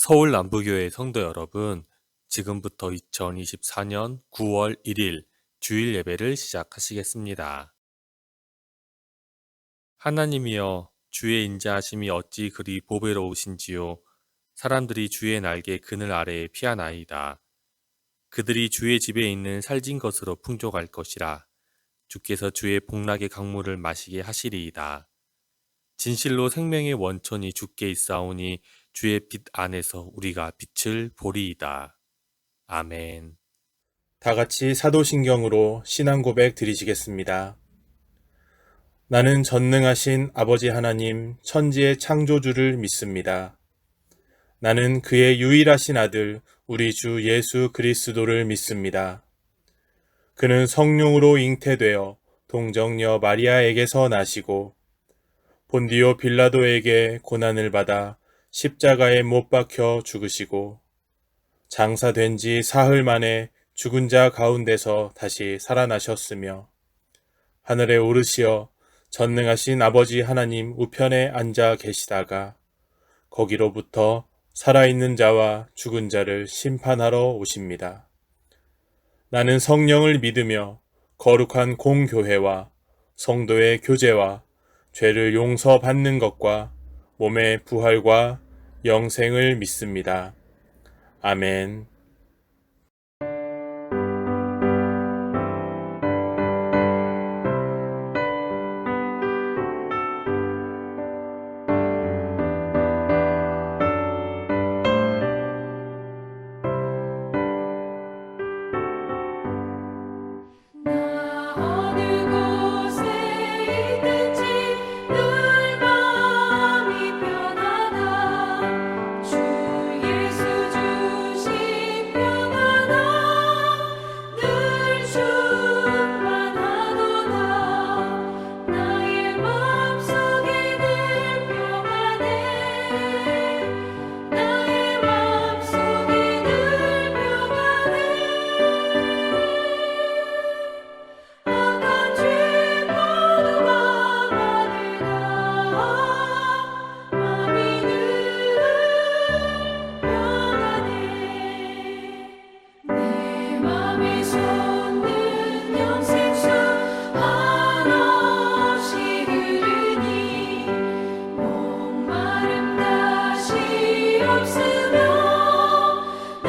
서울 남부교회 성도 여러분, 지금부터 2024년 9월 1일 주일 예배를 시작하시겠습니다. 하나님이여, 주의 인자하심이 어찌 그리 보배로우신지요. 사람들이 주의 날개 그늘 아래에 피하나이다. 그들이 주의 집에 있는 살진 것으로 풍족할 것이라. 주께서 주의 복락의 강물을 마시게 하시리이다. 진실로 생명의 원천이 주께 있사오니 주의 빛 안에서 우리가 빛을 보리이다. 아멘. 다 같이 사도신경으로 신앙 고백 드리시겠습니다. 나는 전능하신 아버지 하나님 천지의 창조주를 믿습니다. 나는 그의 유일하신 아들 우리 주 예수 그리스도를 믿습니다. 그는 성령으로 잉태되어 동정녀 마리아에게서 나시고 본디오 빌라도에게 고난을 받아 십자가에 못 박혀 죽으시고 장사된 지 사흘 만에 죽은 자 가운데서 다시 살아나셨으며 하늘에 오르시어 전능하신 아버지 하나님 우편에 앉아 계시다가 거기로부터 살아있는 자와 죽은 자를 심판하러 오십니다. 나는 성령을 믿으며 거룩한 공교회와 성도의 교제와 죄를 용서받는 것과 몸의 부활과 영생을 믿습니다. 아멘. 나 어느 곳에 있든지 늘 마음이 편하다. 주 예수 주신 평안함 늘 충만하도다. 나의 마음속에 늘 평안해. 나의 마음속에 늘 평안해. 악한 죄 파도가 많으나 마음이 늘 평안해. 내 맘에 솟는 영생수 한없이 흐르니 목마름 다시 없으며 늘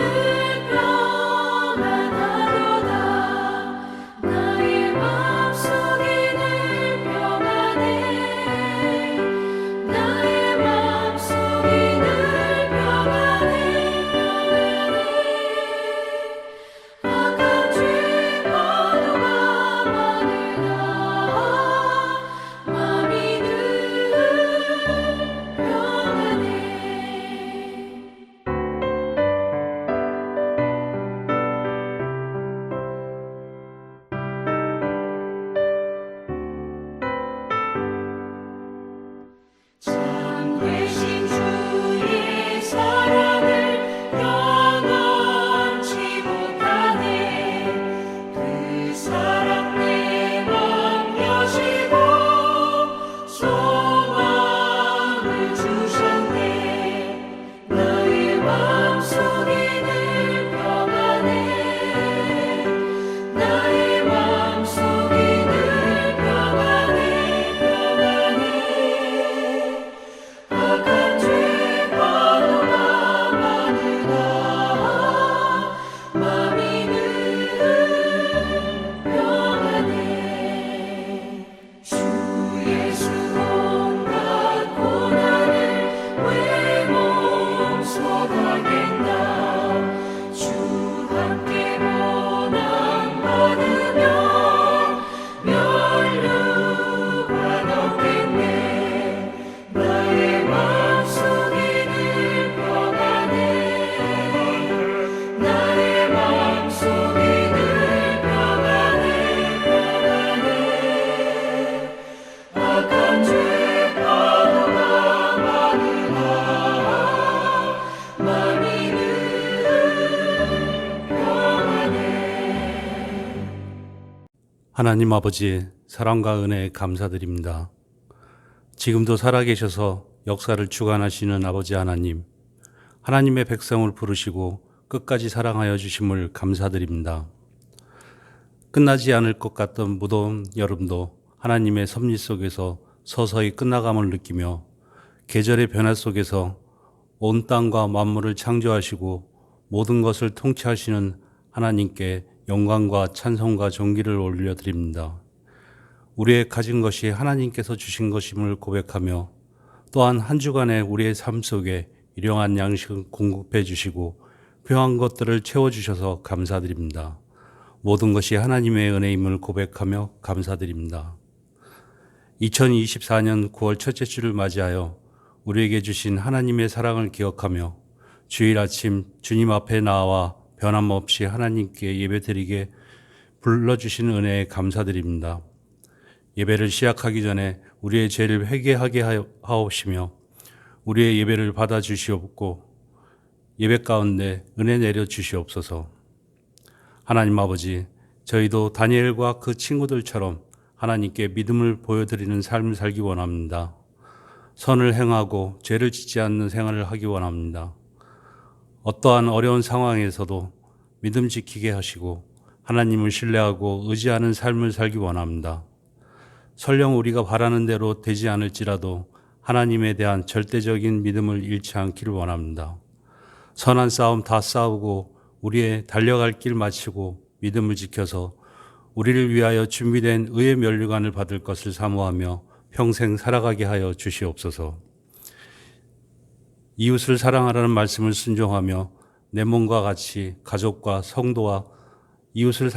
평안하도다. 나의 마음속에 늘 평안해. 나의 마음속에 늘 평안해. 악한 죄 파도가 많으나 마음이 늘 평안해. 참 되신 주의 사랑을 영원치 못하네. 그 사랑 내 맘 여시고 소망을 주셨네. 나의 마음속에 늘 평안해. 나의 마음속에 늘 평안해. 악한 죄 파도가 많으나 마음이 늘 평안해. 주 예수 온갖 고난을 왜 몸소하겠나. 주 함께 고난 받으면 면류관 없겠네. 나의 마음속에 늘 평안해. 나의 마음속에 늘 평안해. 악한 죄 파도가 많으나 마음이 늘 평안해. 하나님 아버지, 사랑과 은혜에 감사드립니다. 지금도 살아계셔서 역사를 주관하시는 아버지 하나님, 하나님의 백성을 부르시고 끝까지 사랑하여 주심을 감사드립니다. 끝나지 않을 것 같던 무더운 여름도 하나님의 섭리 속에서 서서히 끝나감을 느끼며 계절의 변화 속에서 온 땅과 만물을 창조하시고 모든 것을 통치하시는 하나님께 영광과 찬송과 존귀를 올려드립니다. 우리의 가진 것이 하나님께서 주신 것임을 고백하며 또한 한 주간의 우리의 삶 속에 일용할 양식을 공급해 주시고 필요한 것들을 채워주셔서 감사드립니다. 모든 것이 하나님의 은혜임을 고백하며 감사드립니다. 2024년 9월 첫째 주를 맞이하여 우리에게 주신 하나님의 사랑을 기억하며 주일 아침 주님 앞에 나와 변함없이 하나님께 예배드리게 불러주신 은혜에 감사드립니다. 예배를 시작하기 전에 우리의 죄를 회개하게 하옵시며 우리의 예배를 받아주시옵고 예배 가운데 은혜 내려 주시옵소서. 하나님 아버지, 저희도 다니엘과 그 친구들처럼 하나님께 믿음을 보여드리는 삶을 살기 원합니다. 선을 행하고 죄를 짓지 않는 생활을 하기 원합니다. 어떠한 어려운 상황에서도 믿음 지키게 하시고 하나님을 신뢰하고 의지하는 삶을 살기 원합니다. 설령 우리가 바라는 대로 되지 않을지라도 하나님에 대한 절대적인 믿음을 잃지 않기를 원합니다. 선한 싸움 다 싸우고 우리의 달려갈 길 마치고 믿음을 지켜서 우리를 위하여 준비된 의의 면류관을 받을 것을 사모하며 평생 살아가게 하여 주시옵소서. 이웃을 사랑하라는 말씀을 순종하며 내 몸과 같이 가족과 성도와 이웃을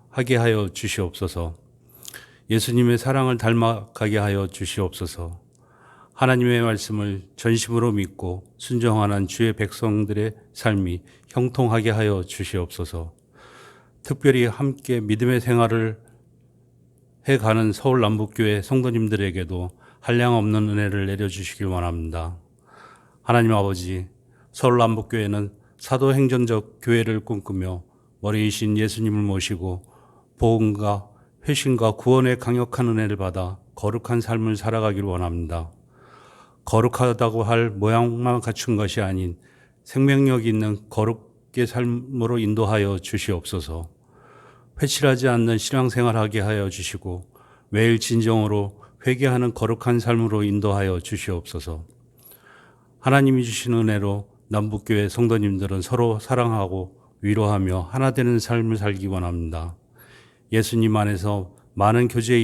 하게 하여 주시옵소서. 예수님의 사랑을 닮아가게 하여 주시옵소서. 하나님의 말씀을 전심으로 믿고 순종하는 주의 백성들의 삶이 형통하게 하여 주시옵소서. 특별히 함께 믿음의 생활을 해가는 서울 남북교회 성도님들에게도 한량없는 은혜를 내려주시길 원합니다. 하나님 아버지, 서울 남북교회는 사도행전적 교회를 꿈꾸며 머리이신 예수님을 모시고 복음과 회심과 구원의 강력한 은혜를 받아 거룩한 삶을 살아가길 원합니다. 거룩하다고 할 모양만 갖춘 것이 아닌 생명력 있는 거룩의 삶으로 인도하여 주시옵소서. 회칠하지 않는 신앙생활하게 하여 주시고 매일 진정으로 회개하는 거룩한 삶으로 인도하여 주시옵소서. 하나님이 주신 은혜로 남북교회 성도님들은 서로 사랑하고 위로하며 하나 되는 삶을 살기 원합니다. 예수님 안에서 많은 교제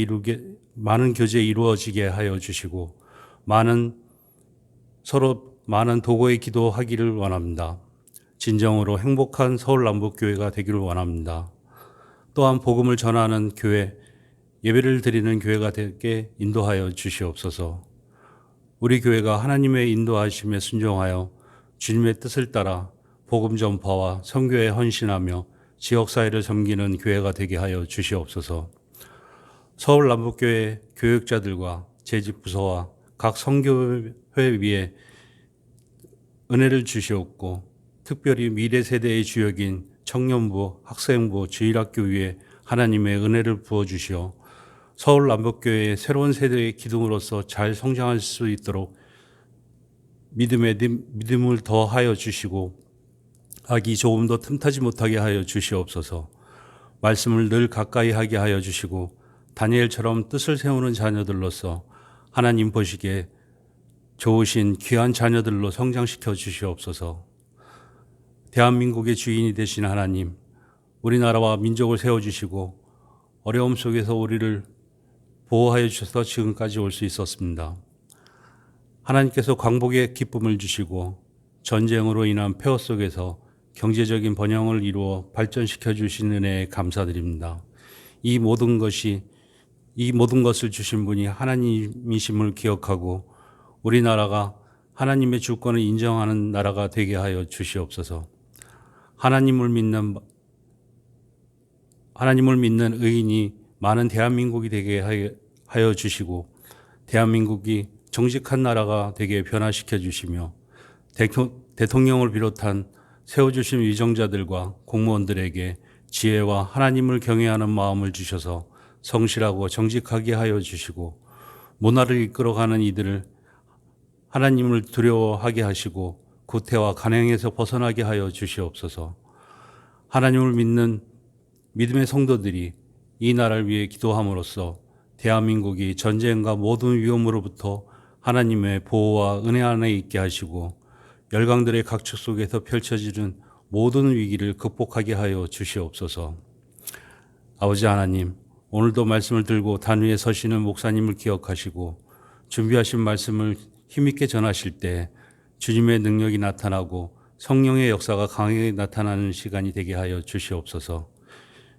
이루어지게 하여 주시고 서로 많은 도고의 기도하기를 원합니다. 진정으로 행복한 서울 남북교회가 되기를 원합니다. 또한 복음을 전하는 교회, 예배를 드리는 교회가 되게 인도하여 주시옵소서. 우리 교회가 하나님의 인도하심에 순종하여 주님의 뜻을 따라 복음 전파와 선교에 헌신하며 지역사회를 섬기는 교회가 되게 하여 주시옵소서. 서울 남북교회 교육자들과 재직부서와 각 선교회 위에 은혜를 주시옵고 특별히 미래 세대의 주역인 청년부, 학생부, 주일학교 위에 하나님의 은혜를 부어주시어 서울 남북교회의 새로운 세대의 기둥으로서 잘 성장할 수 있도록 믿음을 더하여 주시고 악이 조금 더 틈타지 못하게 하여 주시옵소서. 말씀을 늘 가까이 하게 하여 주시고 다니엘처럼 뜻을 세우는 자녀들로서 하나님 보시기에 좋으신 귀한 자녀들로 성장시켜 주시옵소서. 대한민국의 주인이 되신 하나님, 우리나라와 민족을 세워주시고 어려움 속에서 우리를 보호하여 주셔서 지금까지 올 수 있었습니다. 하나님께서 광복의 기쁨을 주시고 전쟁으로 인한 폐허 속에서 경제적인 번영을 이루어 발전시켜 주신 은혜에 감사드립니다. 이 모든 것을 주신 분이 하나님이심을 기억하고 우리나라가 하나님의 주권을 인정하는 나라가 되게 하여 주시옵소서. 하나님을 믿는 의인이 많은 대한민국이 되게 하여 주시고 대한민국이 정직한 나라가 되게 변화시켜 주시며 대통령을 비롯한 세워주신 위정자들과 공무원들에게 지혜와 하나님을 경외하는 마음을 주셔서 성실하고 정직하게 하여 주시고 문화를 이끌어가는 이들을 하나님을 두려워하게 하시고 구태와 간행에서 벗어나게 하여 주시옵소서. 하나님을 믿는 믿음의 성도들이 이 나라를 위해 기도함으로써 대한민국이 전쟁과 모든 위험으로부터 하나님의 보호와 은혜 안에 있게 하시고 열강들의 각축 속에서 펼쳐지는 모든 위기를 극복하게 하여 주시옵소서. 아버지 하나님, 오늘도 말씀을 들고 단 위에 서시는 목사님을 기억하시고 준비하신 말씀을 힘있게 전하실 때 주님의 능력이 나타나고 성령의 역사가 강하게 나타나는 시간이 되게 하여 주시옵소서.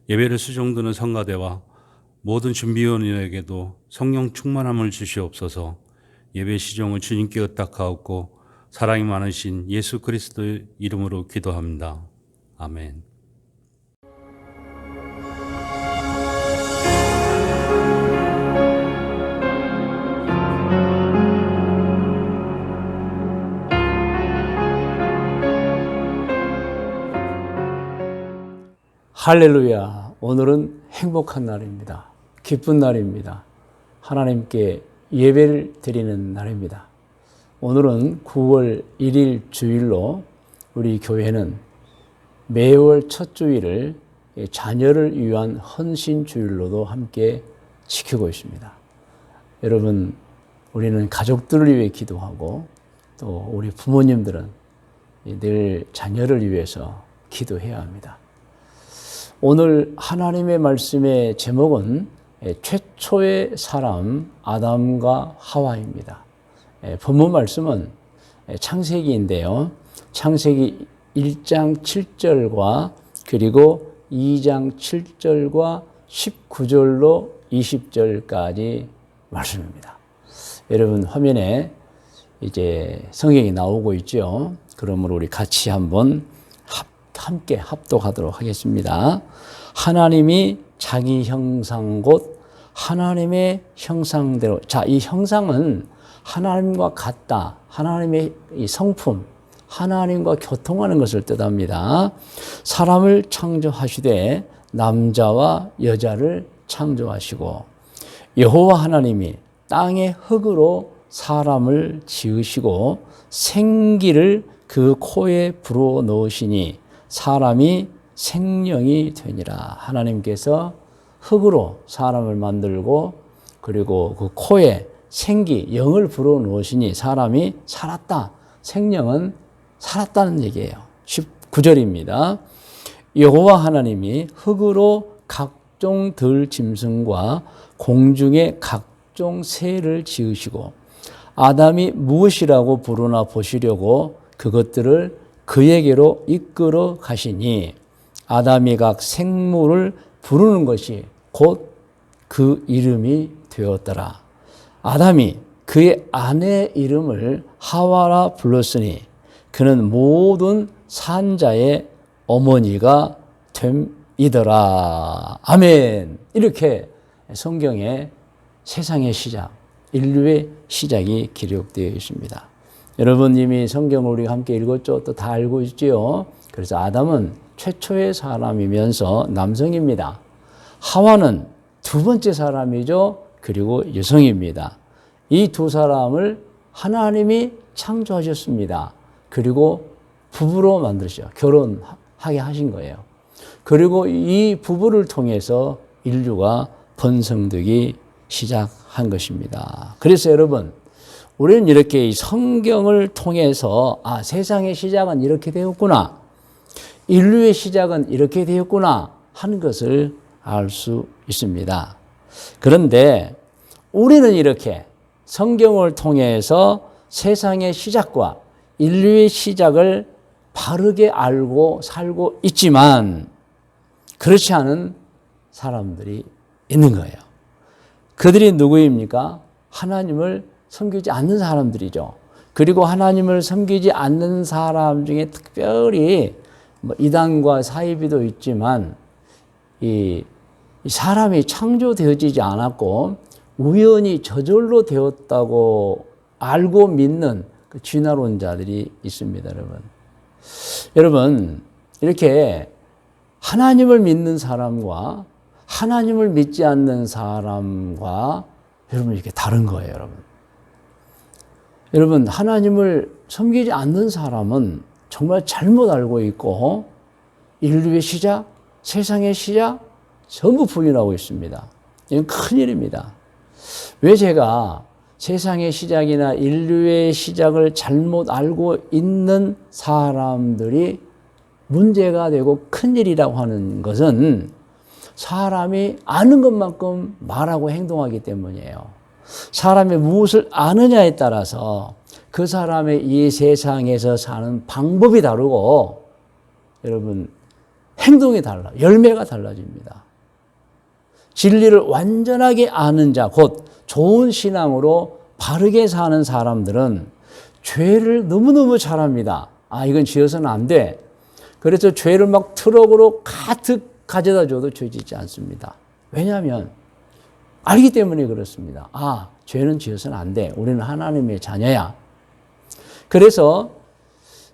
예배를 수종드는 성가대와 모든 준비위원에게도 성령 충만함을 주시옵소서. 예배 시종을 주님께 의탁하옵고 사랑이 많으신 예수 그리스도의 이름으로 기도합니다. 아멘. 할렐루야. 오늘은 행복한 날입니다. 기쁜 날입니다. 하나님께 예배를 드리는 날입니다. 오늘은 9월 1일 주일로 우리 교회는 매월 첫 주일을 자녀를 위한 헌신 주일로도 함께 지키고 있습니다. 여러분, 우리는 가족들을 위해 기도하고 또 우리 부모님들은 늘 자녀를 위해서 기도해야 합니다. 오늘 하나님의 말씀의 제목은 최초의 사람 아담과 하와입니다. 본문 말씀은 창세기인데요. 창세기 1장 7절과 그리고 2장 7절과 19절로 20절까지 말씀입니다. 여러분 화면에 이제 성경이 나오고 있죠. 그러므로 우리 같이 한번 함께 합독하도록 하겠습니다. 하나님이 자기 형상 곧 하나님의 형상대로. 자, 이 형상은 하나님과 같다. 하나님의 이 성품, 하나님과 교통하는 것을 뜻합니다. 사람을 창조하시되 남자와 여자를 창조하시고 여호와 하나님이 땅의 흙으로 사람을 지으시고 생기를 그 코에 불어 넣으시니 사람이 생명이 되니라. 하나님께서 흙으로 사람을 만들고 그리고 그 코에 생기, 영을 불어 넣으시니 사람이 살았다. 생명은 살았다는 얘기예요. 19절입니다. 여호와 하나님이 흙으로 각종 들짐승과 공중의 각종 새를 지으시고 아담이 무엇이라고 부르나 보시려고 그것들을 그에게로 이끌어 가시니 아담이 각 생물을 부르는 것이 곧 그 이름이 되었더라. 아담이 그의 아내 이름을 하와라 불렀으니 그는 모든 산자의 어머니가 됨이더라. 아멘. 이렇게 성경에 세상의 시작, 인류의 시작이 기록되어 있습니다. 여러분 이미 성경을 우리가 함께 읽었죠. 또 다 알고 있지요. 그래서 아담은 최초의 사람이면서 남성입니다. 하와는 두 번째 사람이죠. 그리고 여성입니다. 이 두 사람을 하나님이 창조하셨습니다. 그리고 부부로 만드셨죠. 결혼하게 하신 거예요. 그리고 이 부부를 통해서 인류가 번성되기 시작한 것입니다. 그래서 여러분, 우리는 이렇게 성경을 통해서 세상의 시작은 이렇게 되었구나, 인류의 시작은 이렇게 되었구나 하는 것을 알 수 있습니다. 그런데 우리는 이렇게 성경을 통해서 세상의 시작과 인류의 시작을 바르게 알고 살고 있지만 그렇지 않은 사람들이 있는 거예요. 그들이 누구입니까? 하나님을 섬기지 않는 사람들이죠. 그리고 하나님을 섬기지 않는 사람 중에 특별히 이단과 사이비도 있지만 이 사람이 창조되어지지 않았고 우연히 저절로 되었다고 알고 믿는 그 진화론자들이 있습니다, 여러분. 여러분, 이렇게 하나님을 믿는 사람과 하나님을 믿지 않는 사람과 여러분 이렇게 다른 거예요, 여러분. 여러분, 하나님을 섬기지 않는 사람은 정말 잘못 알고 있고 인류의 시작, 세상의 시작 전부 부인하고 있습니다. 이건 큰일입니다. 왜 제가 세상의 시작이나 인류의 시작을 잘못 알고 있는 사람들이 문제가 되고 큰일이라고 하는 것은 사람이 아는 것만큼 말하고 행동하기 때문이에요. 사람이 무엇을 아느냐에 따라서 그 사람의 이 세상에서 사는 방법이 다르고 여러분 행동이 달라, 열매가 달라집니다. 진리를 완전하게 아는 자, 곧 좋은 신앙으로 바르게 사는 사람들은 죄를 너무너무 잘합니다. 아, 이건 지어서는 안 돼. 그래서 죄를 막 트럭으로 가득 가져다 줘도 죄 짓지 않습니다. 왜냐하면 알기 때문에 그렇습니다. 아, 죄는 지어서는 안 돼. 우리는 하나님의 자녀야. 그래서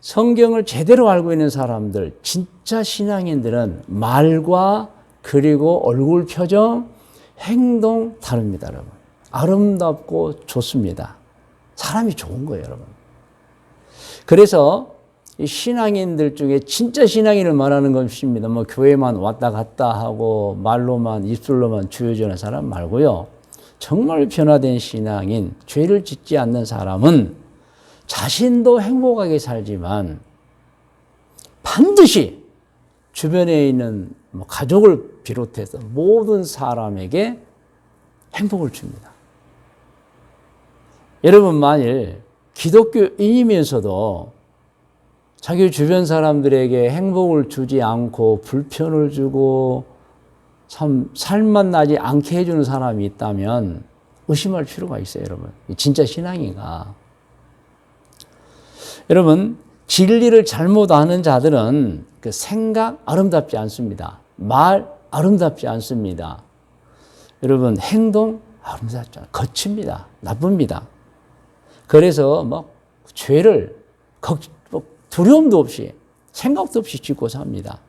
성경을 제대로 알고 있는 사람들, 진짜 신앙인들은 말과 그리고 얼굴 표정, 행동 다릅니다, 여러분. 아름답고 좋습니다. 사람이 좋은 거예요, 여러분. 그래서 이 신앙인들 중에 진짜 신앙인을 말하는 것입니다. 뭐 교회만 왔다 갔다 하고 말로만 입술로만 주여주는 사람 말고요. 정말 변화된 신앙인, 죄를 짓지 않는 사람은 자신도 행복하게 살지만 반드시 주변에 있는 가족을 비롯해서 모든 사람에게 행복을 줍니다. 여러분, 만일 기독교인이면서도 자기 주변 사람들에게 행복을 주지 않고 불편을 주고 참 살만 나지 않게 해주는 사람이 있다면 의심할 필요가 있어요, 여러분. 진짜 신앙인가. 여러분, 진리를 잘못 아는 자들은 그 생각 아름답지 않습니다. 말 아름답지 않습니다. 여러분, 행동 아름답지 않아요. 거칩니다. 나쁩니다. 그래서 막 죄를 두려움도 없이 생각도 없이 짓고 삽니다.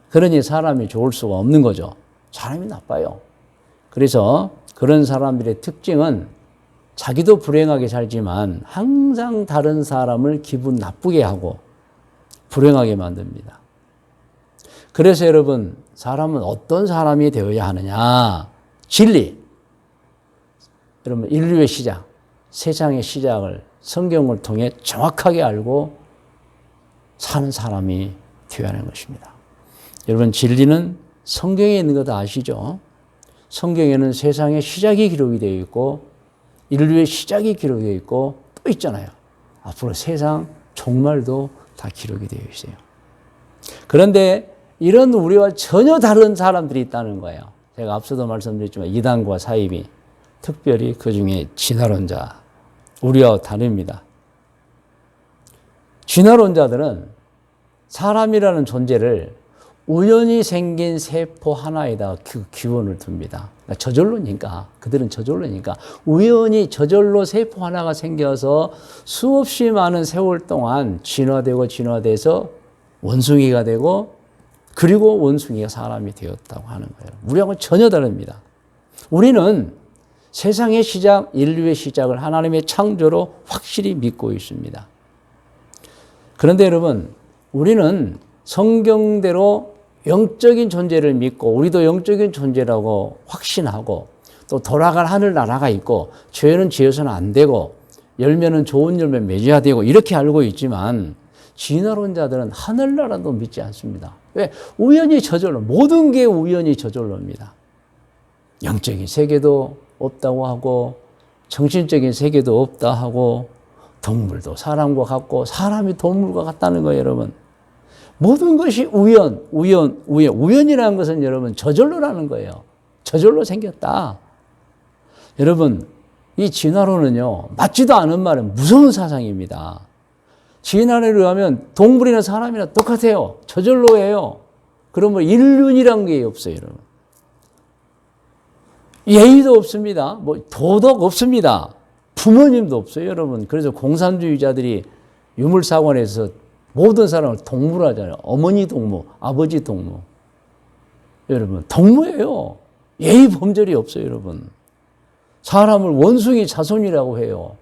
그러니 사람이 좋을 수가 없는 거죠. 사람이 나빠요. 그래서 그런 사람들의 특징은 자기도 불행하게 살지만 항상 다른 사람을 기분 나쁘게 하고 불행하게 만듭니다. 그래서 여러분, 사람은 어떤 사람이 되어야 하느냐? 진리. 여러분, 인류의 시작, 세상의 시작을 성경을 통해 정확하게 알고 사는 사람이 되어야 하는 것입니다. 여러분, 진리는 성경에 있는 거 다 아시죠? 성경에는 세상의 시작이 기록이 되어 있고 인류의 시작이 기록이 되어 있고 또 있잖아요. 앞으로 세상 종말도 다 기록이 되어 있어요. 그런데 이런 우리와 전혀 다른 사람들이 있다는 거예요. 제가 앞서도 말씀드렸지만 이단과 사이비, 특별히 그중에 진화론자, 우리와 다릅니다. 진화론자들은 사람이라는 존재를 우연히 생긴 세포 하나에다가 그 기원을 둡니다. 그러니까 저절로니까, 그들은 저절로니까 우연히 저절로 세포 하나가 생겨서 수없이 많은 세월 동안 진화돼서 원숭이가 되고 그리고 원숭이가 사람이 되었다고 하는 거예요. 우리하고는 전혀 다릅니다. 우리는 세상의 시작, 인류의 시작을 하나님의 창조로 확실히 믿고 있습니다. 그런데 여러분, 우리는 성경대로 영적인 존재를 믿고 우리도 영적인 존재라고 확신하고 또 돌아갈 하늘나라가 있고 죄는 지어서는 안 되고 열매는 좋은 열매 맺어야 되고 이렇게 알고 있지만 진화론자들은 하늘나라도 믿지 않습니다. 왜? 우연히 저절로, 모든 게 우연히 저절로입니다. 영적인 세계도 없다고 하고 정신적인 세계도 없다 하고 동물도 사람과 같고 사람이 동물과 같다는 거예요, 여러분. 모든 것이 우연이라는 것은 여러분 저절로라는 거예요. 저절로 생겼다. 여러분, 이 진화론은요, 맞지도 않은 말은 무서운 사상입니다. 진화론에 의하면 동물이나 사람이나 똑같아요. 저절로 해요. 그럼 뭐 인륜이란 게 없어요, 여러분. 예의도 없습니다. 뭐 도덕 없습니다. 부모님도 없어요, 여러분. 그래서 공산주의자들이 유물사관에서 모든 사람을 동무로 하잖아요. 어머니 동무, 아버지 동무. 여러분, 동무예요. 예의 범절이 없어요, 여러분. 사람을 원숭이 자손이라고 해요.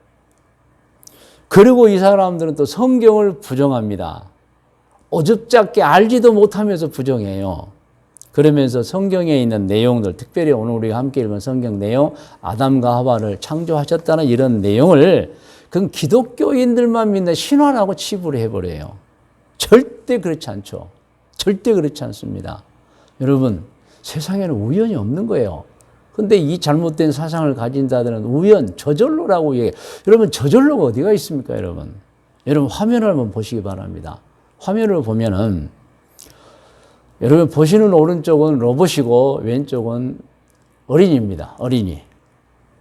그리고 이 사람들은 또 성경을 부정합니다. 어줍잖게 알지도 못하면서 부정해요. 그러면서 성경에 있는 내용들, 특별히 오늘 우리가 함께 읽은 성경 내용, 아담과 하와를 창조하셨다는 이런 내용을 그건 기독교인들만 믿는 신화라고 치부를 해버려요. 절대 그렇지 않죠. 절대 그렇지 않습니다. 여러분, 세상에는 우연이 없는 거예요. 근데 이 잘못된 사상을 가진 자들은 우연, 저절로라고 얘기해요. 여러분, 저절로가 어디가 있습니까, 여러분? 여러분, 화면을 한번 보시기 바랍니다. 화면을 보면은, 여러분, 보시는 오른쪽은 로봇이고, 왼쪽은 어린이입니다. 어린이.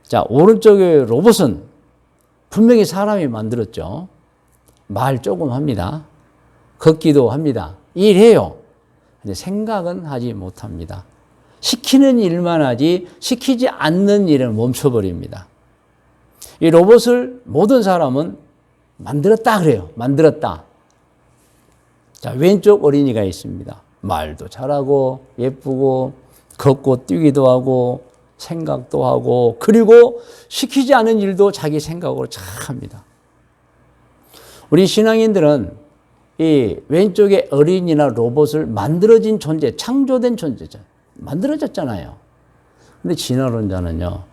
자, 오른쪽의 로봇은 분명히 사람이 만들었죠. 말 조금 합니다. 걷기도 합니다. 일해요. 근데 생각은 하지 못합니다. 시키는 일만 하지 시키지 않는 일은 멈춰버립니다. 이 로봇을 모든 사람은 만들었다 그래요. 만들었다. 자, 왼쪽 어린이가 있습니다. 말도 잘하고 예쁘고 걷고 뛰기도 하고 생각도 하고 그리고 시키지 않은 일도 자기 생각으로 잘 합니다. 우리 신앙인들은 이 왼쪽의 어린이나 로봇을 만들어진 존재, 창조된 존재죠. 만들어졌잖아요. 근데 진화론자는요,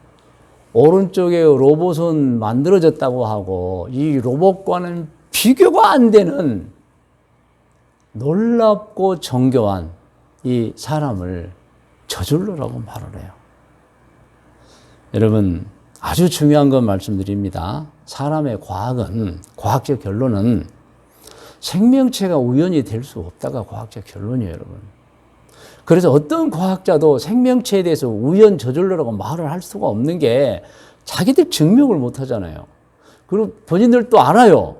오른쪽에 로봇은 만들어졌다고 하고 이 로봇과는 비교가 안 되는 놀랍고 정교한 이 사람을 저절로라고 말을 해요. 여러분, 아주 중요한 건 말씀드립니다. 사람의 과학은, 과학적 결론은 생명체가 우연히 될 수 없다가 과학적 결론이에요, 여러분. 그래서 어떤 과학자도 생명체에 대해서 우연 저절로라고 말을 할 수가 없는 게 자기들 증명을 못 하잖아요. 그리고 본인들도 알아요.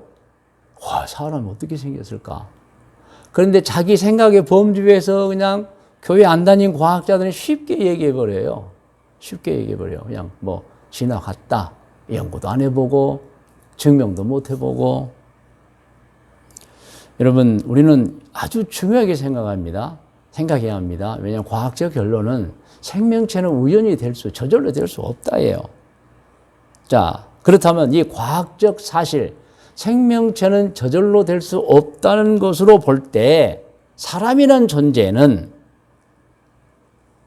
와, 사람이 어떻게 생겼을까? 그런데 자기 생각의 범주에서 그냥 교회 안 다닌 과학자들은 쉽게 얘기해버려요. 쉽게 얘기해버려요. 그냥 뭐 지나갔다. 연구도 안 해보고 증명도 못 해보고. 여러분, 우리는 아주 중요하게 생각해야 합니다. 왜냐하면 과학적 결론은 생명체는 우연히 저절로 될 수 없다예요. 자, 그렇다면 이 과학적 사실, 생명체는 저절로 될 수 없다는 것으로 볼 때 사람이란 존재는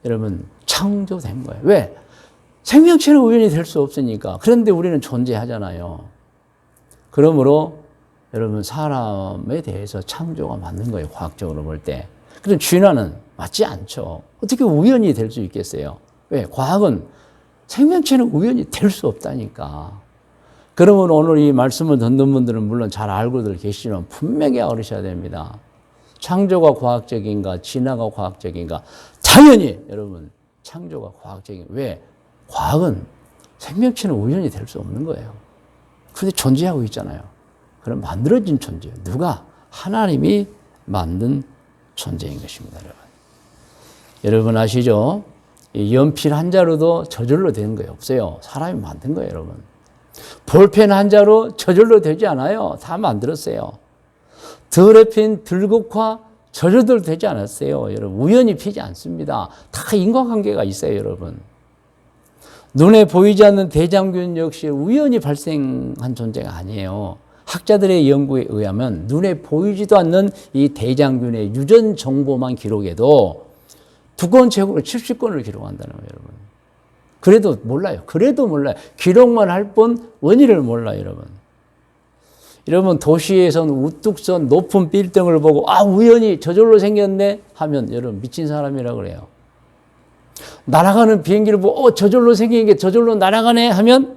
여러분 창조된 거예요. 왜? 생명체는 우연히 될 수 없으니까. 그런데 우리는 존재하잖아요. 그러므로 여러분 사람에 대해서 창조가 맞는 거예요. 과학적으로 볼 때. 그럼 진화는 맞지 않죠. 어떻게 우연히 될 수 있겠어요? 왜? 과학은 생명체는 우연히 될 수 없다니까. 그러면 오늘 이 말씀을 듣는 분들은 물론 잘 알고들 계시지만 분명히 알으셔야 됩니다. 창조가 과학적인가, 진화가 과학적인가? 당연히 여러분 창조가 과학적인. 왜? 과학은 생명체는 우연히 될 수 없는 거예요. 그런데 존재하고 있잖아요. 그럼 만들어진 존재예요. 누가? 하나님이 만든 존재인 것입니다, 여러분. 여러분 아시죠? 이 연필 한 자루도 저절로 되는 거예요. 없어요. 사람이 만든 거예요, 여러분. 볼펜 한 자루 저절로 되지 않아요. 다 만들었어요. 덜에 핀 들국화 저절로 되지 않았어요. 여러분, 우연히 피지 않습니다. 다 인과관계가 있어요, 여러분. 눈에 보이지 않는 대장균 역시 우연히 발생한 존재가 아니에요. 학자들의 연구에 의하면 눈에 보이지도 않는 이 대장균의 유전 정보만 기록해도 두꺼운 책으로 70권을 기록한다는 거예요, 여러분. 그래도 몰라요. 기록만 할 뿐 원인을 몰라요, 여러분. 여러분, 도시에선 우뚝 선 높은 빌딩을 보고 우연히 저절로 생겼네 하면 여러분 미친 사람이라고 그래요. 날아가는 비행기를 보고 저절로 생긴 게 저절로 날아가네 하면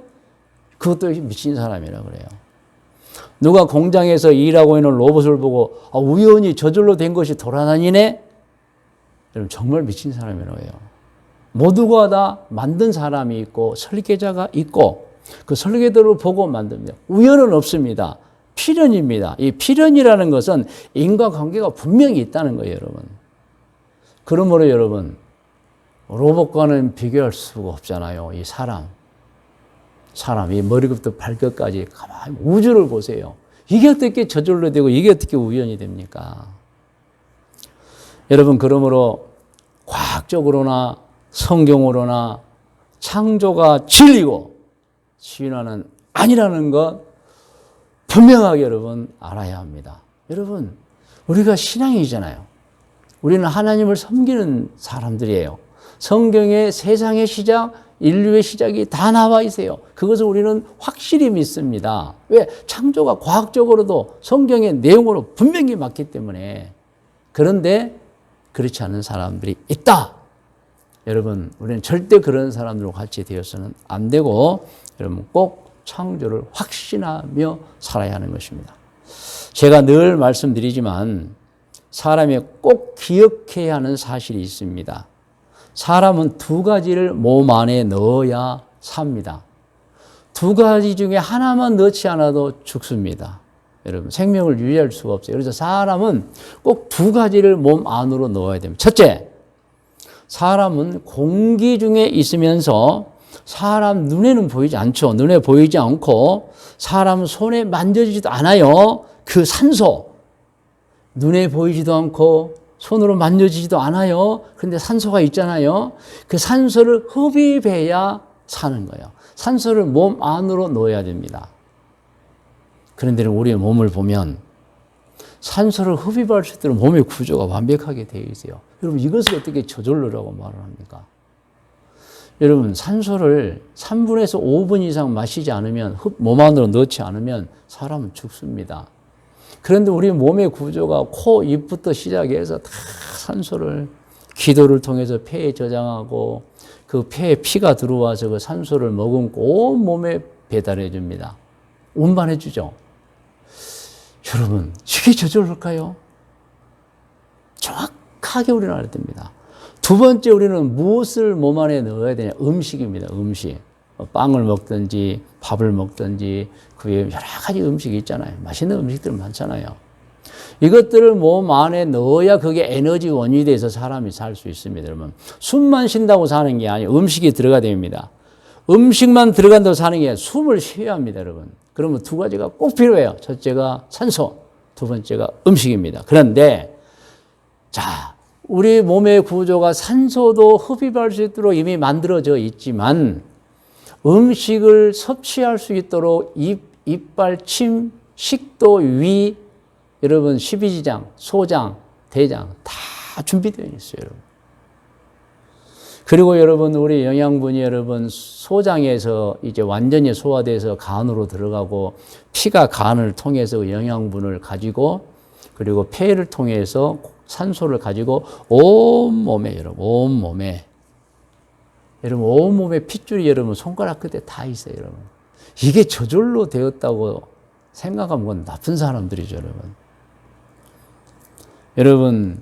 그것도 미친 사람이라고 그래요. 누가 공장에서 일하고 있는 로봇을 보고 우연히 저절로 된 것이 돌아다니네? 여러분 정말 미친 사람이라고 해요. 모두가 다 만든 사람이 있고 설계자가 있고 그 설계도를 보고 만듭니다. 우연은 없습니다. 필연입니다. 이 필연이라는 것은 인과관계가 분명히 있다는 거예요, 여러분. 그러므로 여러분 로봇과는 비교할 수가 없잖아요. 이 사람 이 머리부터 발끝까지 가만히 우주를 보세요. 이게 어떻게 저절로 되고 이게 어떻게 우연이 됩니까? 여러분, 그러므로 과학적으로나 성경으로나 창조가 진리고 진화는 아니라는 것 분명하게 여러분 알아야 합니다. 여러분, 우리가 신앙이잖아요. 우리는 하나님을 섬기는 사람들이에요. 성경에 세상의 시작, 인류의 시작이 다 나와 있어요. 그것을 우리는 확실히 믿습니다. 왜? 창조가 과학적으로도 성경의 내용으로 분명히 맞기 때문에. 그런데 그렇지 않은 사람들이 있다. 여러분, 우리는 절대 그런 사람들과 같이 되어서는 안 되고, 여러분 꼭 창조를 확신하며 살아야 하는 것입니다. 제가 늘 말씀드리지만 사람이 꼭 기억해야 하는 사실이 있습니다. 사람은 두 가지를 몸 안에 넣어야 삽니다. 두 가지 중에 하나만 넣지 않아도 죽습니다. 여러분, 생명을 유지할 수가 없어요. 그래서 사람은 꼭 두 가지를 몸 안으로 넣어야 됩니다. 첫째, 사람은 공기 중에 있으면서 사람 눈에는 보이지 않죠. 눈에 보이지 않고 사람 손에 만져지지도 않아요. 그 산소, 눈에 보이지도 않고 손으로 만져지지도 않아요. 그런데 산소가 있잖아요. 그 산소를 흡입해야 사는 거예요. 산소를 몸 안으로 넣어야 됩니다. 그런데 우리의 몸을 보면 산소를 흡입할 수 있도록 몸의 구조가 완벽하게 되어 있어요. 여러분, 이것을 어떻게 저절로라고 말을 합니까? 여러분, 산소를 3분에서 5분 이상 마시지 않으면, 몸 안으로 넣지 않으면 사람은 죽습니다. 그런데 우리 몸의 구조가 코, 입부터 시작해서 다 산소를 기도를 통해서 폐에 저장하고 그 폐에 피가 들어와서 그 산소를 머금고 온 몸에 배달해 줍니다. 운반해 주죠. 여러분, 이게 저절로일까요? 정확하게 우리는 알아야 됩니다. 두 번째, 우리는 무엇을 몸 안에 넣어야 되냐? 음식입니다. 음식. 빵을 먹든지 밥을 먹든지 그 외에 여러 가지 음식이 있잖아요. 맛있는 음식들 많잖아요. 이것들을 몸 안에 넣어야 그게 에너지원이 돼서 사람이 살 수 있습니다. 여러분, 숨만 쉰다고 사는 게 아니에요. 음식이 들어가야 됩니다. 음식만 들어간다고 사는 게 아니라 숨을 쉬어야 합니다. 여러분, 그러면 두 가지가 꼭 필요해요. 첫째가 산소, 두 번째가 음식입니다. 그런데 자, 우리 몸의 구조가 산소도 흡입할 수 있도록 이미 만들어져 있지만 음식을 섭취할 수 있도록 입, 이빨, 침, 식도, 위, 여러분 십이지장, 소장, 대장 다 준비되어 있어요. 여러분. 그리고 여러분, 우리 영양분이 여러분 소장에서 이제 완전히 소화돼서 간으로 들어가고 피가 간을 통해서 영양분을 가지고 그리고 폐를 통해서 산소를 가지고 온몸에 여러분, 온몸에 여러분, 온몸에 핏줄이 여러분 손가락 끝에 다 있어요. 여러분, 이게 저절로 되었다고 생각하면 그건 나쁜 사람들이죠. 여러분, 여러분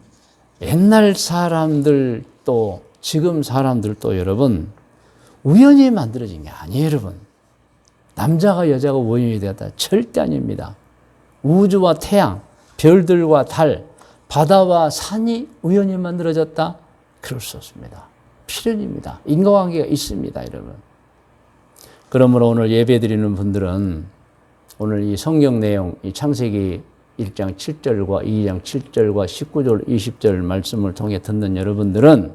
옛날 사람들도 지금 사람들도 여러분 우연히 만들어진 게 아니에요. 여러분, 남자가 여자가 우연히 되었다 절대 아닙니다. 우주와 태양, 별들과 달, 바다와 산이 우연히 만들어졌다? 그럴 수 없습니다. 필연입니다. 인과관계가 있습니다, 여러분. 그러므로 오늘 예배드리는 분들은 오늘 이 성경 내용, 이 창세기 1장 7절과 2장 7절과 19절, 20절 말씀을 통해 듣는 여러분들은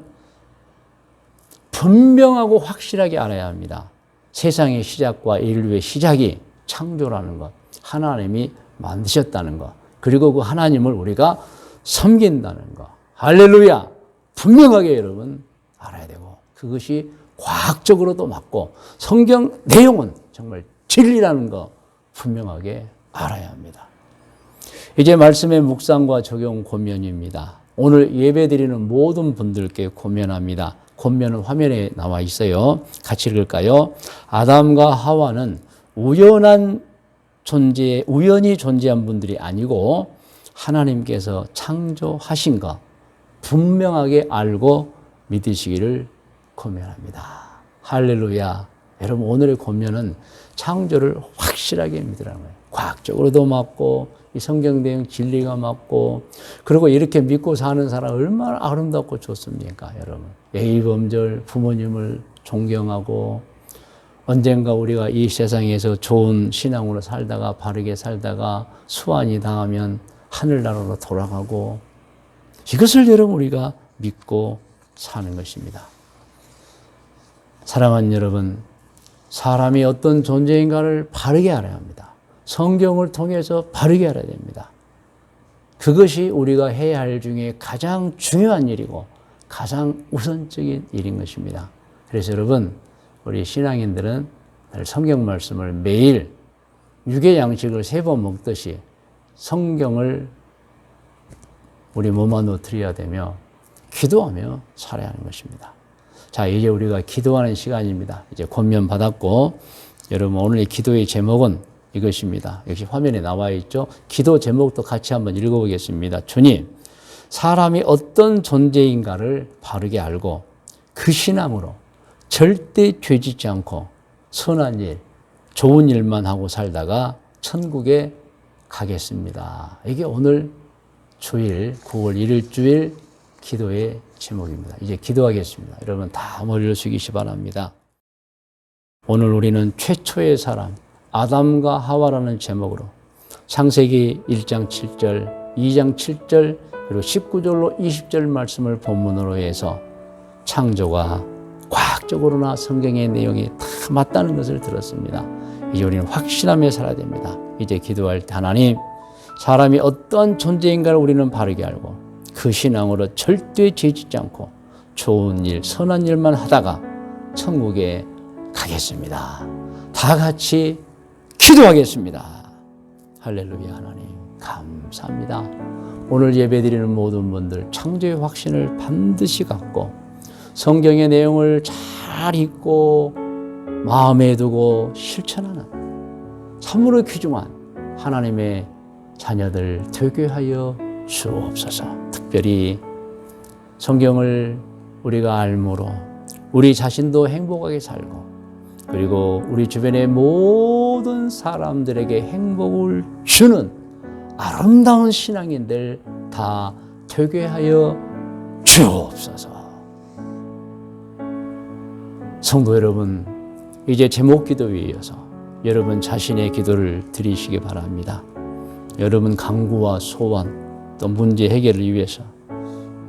분명하고 확실하게 알아야 합니다. 세상의 시작과 인류의 시작이 창조라는 것, 하나님이 만드셨다는 것, 그리고 그 하나님을 우리가 섬긴다는 것. 할렐루야! 분명하게 여러분 알아야 되고, 그것이 과학적으로도 맞고 성경 내용은 정말 진리라는 거 분명하게 알아야 합니다. 이제 말씀의 묵상과 적용 권면입니다. 오늘 예배드리는 모든 분들께 권면합니다. 권면은 화면에 나와 있어요. 같이 읽을까요? 아담과 하와는 우연히 존재한 분들이 아니고 하나님께서 창조하신 것 분명하게 알고 믿으시기를 권면합니다. 할렐루야. 여러분, 오늘의 권면은 창조를 확실하게 믿으라는 거예요. 과학적으로도 맞고 이 성경 내용 진리가 맞고, 그리고 이렇게 믿고 사는 사람 얼마나 아름답고 좋습니까, 여러분. 예의범절, 부모님을 존경하고, 언젠가 우리가 이 세상에서 좋은 신앙으로 살다가 바르게 살다가 수완이 당하면 하늘나라로 돌아가고, 이것을 여러분 우리가 믿고 사는 것입니다. 사랑하는 여러분, 사람이 어떤 존재인가를 바르게 알아야 합니다. 성경을 통해서 바르게 알아야 됩니다. 그것이 우리가 해야 할 중에 가장 중요한 일이고 가장 우선적인 일인 것입니다. 그래서 여러분, 우리 신앙인들은 성경 말씀을 매일 육의 양식을 3번 먹듯이 성경을 우리 몸 안으로 들여야 되며 기도하며 살아야 하는 것입니다. 자, 이제 우리가 기도하는 시간입니다. 이제 권면 받았고, 여러분 오늘의 기도의 제목은 이것입니다. 역시 화면에 나와 있죠. 기도 제목도 같이 한번 읽어보겠습니다. 주님, 사람이 어떤 존재인가를 바르게 알고 그 신앙으로 절대 죄짓지 않고 선한 일, 좋은 일만 하고 살다가 천국에 가겠습니다. 이게 오늘 주일 9월 1일 주일 기도의 제목입니다. 이제 기도하겠습니다. 여러분 다 머리를 숙이시 바랍니다. 오늘 우리는 최초의 사람 아담과 하와라는 제목으로 창세기 1장 7절, 2장 7절 그리고 19절로 20절 말씀을 본문으로 해서 창조가 과학적으로나 성경의 내용이 다 맞다는 것을 들었습니다. 이제 우리는 확신하며 살아야 됩니다. 이제 기도할 때 하나님, 사람이 어떤 존재인가를 우리는 바르게 알고 그 신앙으로 절대 죄짓지 않고 좋은 일, 선한 일만 하다가 천국에 가겠습니다. 다 같이 기도하겠습니다. 할렐루야. 하나님 감사합니다. 오늘 예배드리는 모든 분들 창조의 확신을 반드시 갖고 성경의 내용을 잘 읽고 마음에 두고 실천하는 참으로 귀중한 하나님의 자녀들 되게 하여 주옵소서. 특별히 성경을 우리가 알므로 우리 자신도 행복하게 살고 그리고 우리 주변의 모든 사람들에게 행복을 주는 아름다운 신앙인들 다 되게 하여 주옵소서. 성도 여러분, 이제 제목 기도에 이어서 여러분 자신의 기도를 드리시기 바랍니다. 여러분 간구와 소원 또 문제 해결을 위해서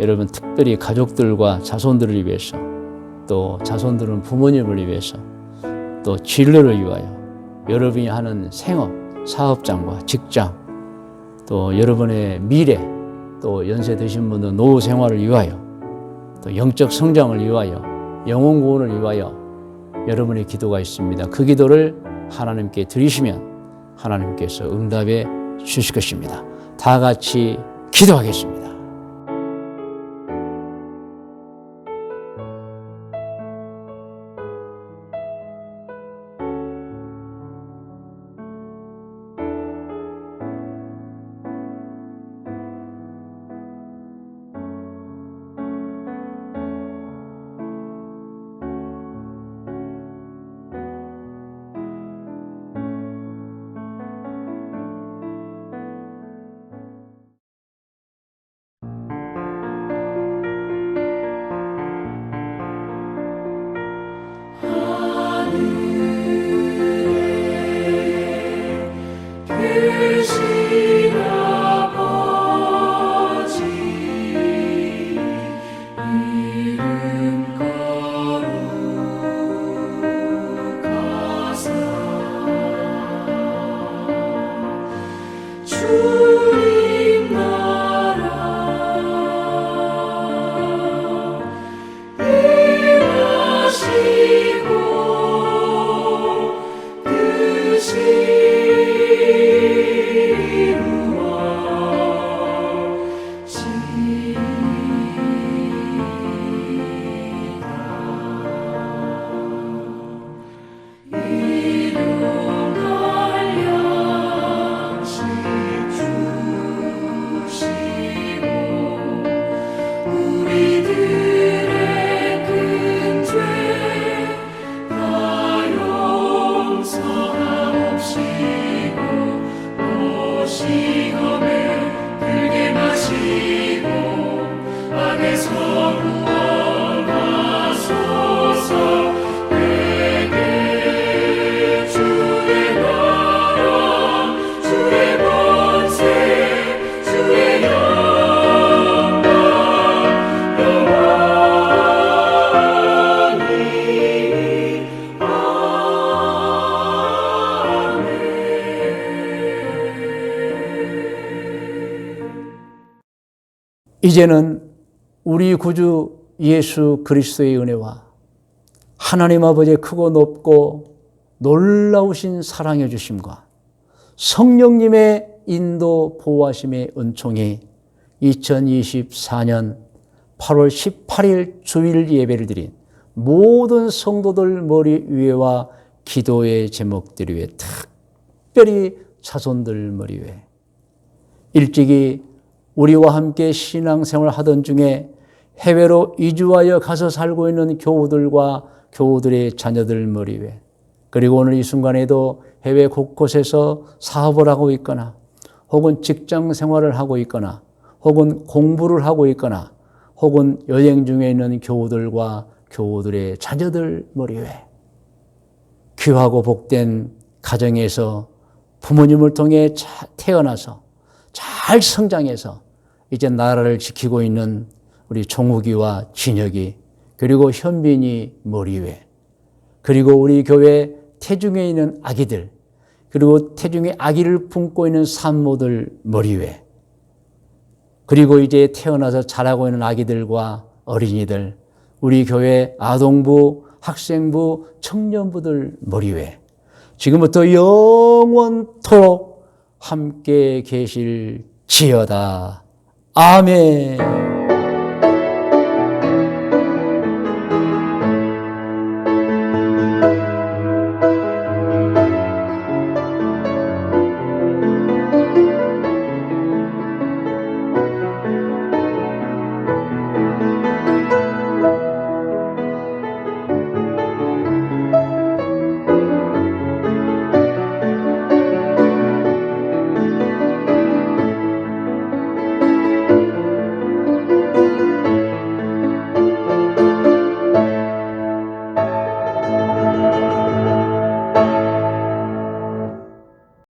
여러분 특별히 가족들과 자손들을 위해서 또 자손들은 부모님을 위해서 또 진로를 위하여 여러분이 하는 생업, 사업장과 직장 또 여러분의 미래 또 연세 드신 분들 노후 생활을 위하여 또 영적 성장을 위하여 영혼 구원을 위하여 여러분의 기도가 있습니다. 그 기도를 하나님께 드리시면 하나님께서 응답해 주실 것입니다. 다 같이 기도하겠습니다. 이제는 우리 구주 예수 그리스도의 은혜와 하나님 아버지의 크고 높고 놀라우신 사랑해 주심과 성령님의 인도 보호하심의 은총이 2024년 8월 18일 주일 예배를 드린 모든 성도들 머리 위에와 기도의 제목들 위에, 특별히 자손들 머리 위에, 일찍이 우리와 함께 신앙생활을 하던 중에 해외로 이주하여 가서 살고 있는 교우들과 교우들의 자녀들 머리 위에, 그리고 오늘 이 순간에도 해외 곳곳에서 사업을 하고 있거나 혹은 직장 생활을 하고 있거나 혹은 공부를 하고 있거나 혹은 여행 중에 있는 교우들과 교우들의 자녀들 머리 위에, 귀하고 복된 가정에서 부모님을 통해 태어나서 잘 성장해서 이제 나라를 지키고 있는 우리 종욱이와 진혁이, 그리고 현빈이 머리 위에, 그리고 우리 교회 태중에 있는 아기들, 그리고 태중에 아기를 품고 있는 산모들 머리 위에, 그리고 이제 태어나서 자라고 있는 아기들과 어린이들, 우리 교회 아동부, 학생부, 청년부들 머리 위에 지금부터 영원토록 함께 계실지어다. 아멘.